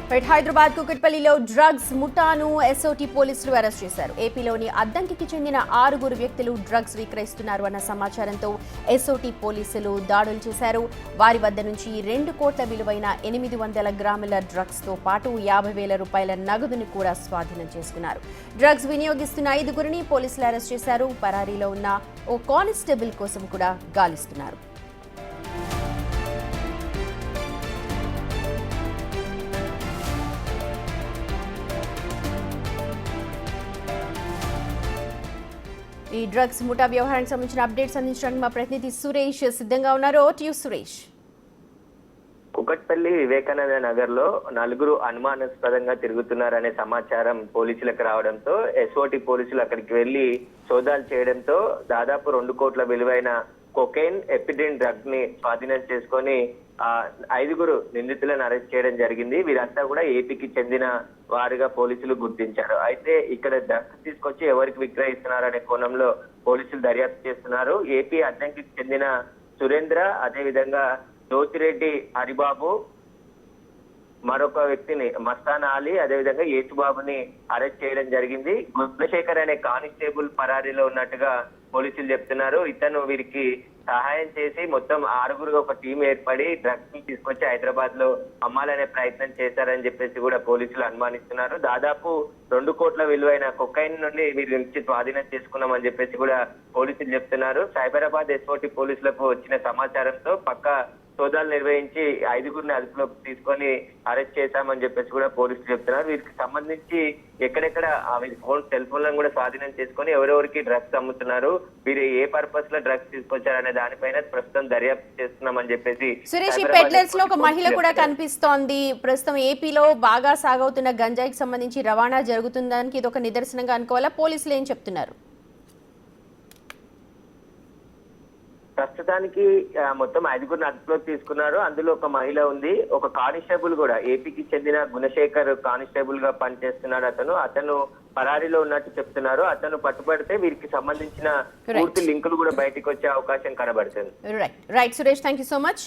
Hyderabad కుకట్పల్లిలో drugs ముఠాను SOT పోలీసులు arrest చేశారు. ఏపీలోని అద్దంకికి చెందిన 6 వ్యక్తులు డ్రగ్స్ విక్రయిస్తున్నారు అన్న సమాచారంతో ఎస్ఓటీ పోలీసులు దాడులు చేశారు. వారి వద్ద నుంచి 2 కోట్ల విలువైన 800 గ్రాముల డ్రగ్స్ తో పాటు 50,000 రూపాయల నగదును కూడా స్వాధీనం చేసుకున్నారు. డ్రగ్స్ వినియోగిస్తున్న 5 పోలీసులు అరెస్ట్ చేశారు. పరారీలో ఉన్న ఓ కానిస్టేబుల్ కోసం కూడా గాలిస్తున్నారు. ఈ డ్రగ్స్ ముఠా వ్యవహారానికి సంబంధించిన అప్డేట్స్ అందించడానికి మా ప్రతినిధి సురేష్ సిద్ధంగా ఉన్నారు. సురేష్, కుకట్పల్లి వివేకానంద నగర్ లో 4 అనుమానాస్పదంగా తిరుగుతున్నారనే సమాచారం పోలీసులకు రావడంతో ఎస్ఓటీ పోలీసులు అక్కడికి వెళ్లి సోదాలు చేయడంతో దాదాపు 2 కోట్ల విలువైన కొకైన్, ఎపిడ్రిన్ డ్రగ్ ని స్వాధీనం చేసుకొని 5 నిందితులను అరెస్ట్ చేయడం జరిగింది. వీరంతా కూడా ఏపీకి చెందిన వారుగా పోలీసులు గుర్తించారు. అయితే ఇక్కడ డ్రగ్స్ తీసుకొచ్చి ఎవరికి విక్రయిస్తున్నారనే కోణంలో పోలీసులు దర్యాప్తు చేస్తున్నారు. ఏపీ అద్దంకికి చెందిన సురేంద్ర, అదేవిధంగా జ్యోతిరెడ్డి హరిబాబు, మరొక వ్యక్తిని మస్తాన్ అలీ, అదేవిధంగా యేసుబాబుని అరెస్ట్ చేయడం జరిగింది. గుణశేఖర్ అనే కానిస్టేబుల్ పరారీలో ఉన్నట్టుగా పోలీసులు చెప్తున్నారు. ఇతను వీరికి సహాయం చేసి మొత్తం 6 ఒక టీం ఏర్పడి డ్రగ్స్ ని తీసుకొచ్చి హైదరాబాద్ లో అమ్మాలనే ప్రయత్నం చేశారని చెప్పేసి కూడా పోలీసులు అనుమానిస్తున్నారు. దాదాపు 2 కోట్ల విలువైన కొకైన్ నుండి వీరి నుంచి స్వాధీనం చేసుకున్నామని చెప్పేసి కూడా పోలీసులు చెప్తున్నారు. సైబరాబాద్ ఎస్ఓటీ పోలీసులకు వచ్చిన సమాచారంతో పక్క సోదాలు నిర్వహించి 5 అదుపులోకి తీసుకొని అరెస్ట్ చేశామని చెప్పేసి కూడా పోలీసులు చెప్తున్నారు. వీరికి సంబంధించి ఎక్కడెక్కడ సెల్ ఫోన్లను కూడా స్వాధీనం చేసుకొని ఎవరెవరికి డ్రగ్స్ అమ్ముతున్నారు, వీరు ఏ పర్పస్ లో డ్రగ్స్ తీసుకొచ్చారనే దానిపైన ప్రస్తుతం దర్యాప్తు చేస్తున్నామని చెప్పేసి. సురేష్, ఈ పెడ్లర్స్ లో ఒక మహిళ కూడా కనిపిస్తోంది. ప్రస్తుతం ఏపీలో బాగా సాగవుతున్న గంజాయికి సంబంధించి రవాణా జరుగుతుందానికి ఇది ఒక నిదర్శనంగా అనుకోవాలా? పోలీసులు ఏం చెప్తున్నారు? ప్రస్తుతానికి మొత్తం 5 అదుపులోకి తీసుకున్నారు. అందులో ఒక మహిళ ఉంది. ఒక కానిస్టేబుల్ కూడా ఏపీకి చెందిన గుణశేఖర్ కానిస్టేబుల్ గా పనిచేస్తున్నాడు. అతను పరారీలో ఉన్నట్టు చెప్తున్నారు. అతను పట్టుబడితే వీరికి సంబంధించిన పూర్తి లింకులు కూడా బయటకు వచ్చే అవకాశం కనబడుతుంది. Right Suresh, thank you so much.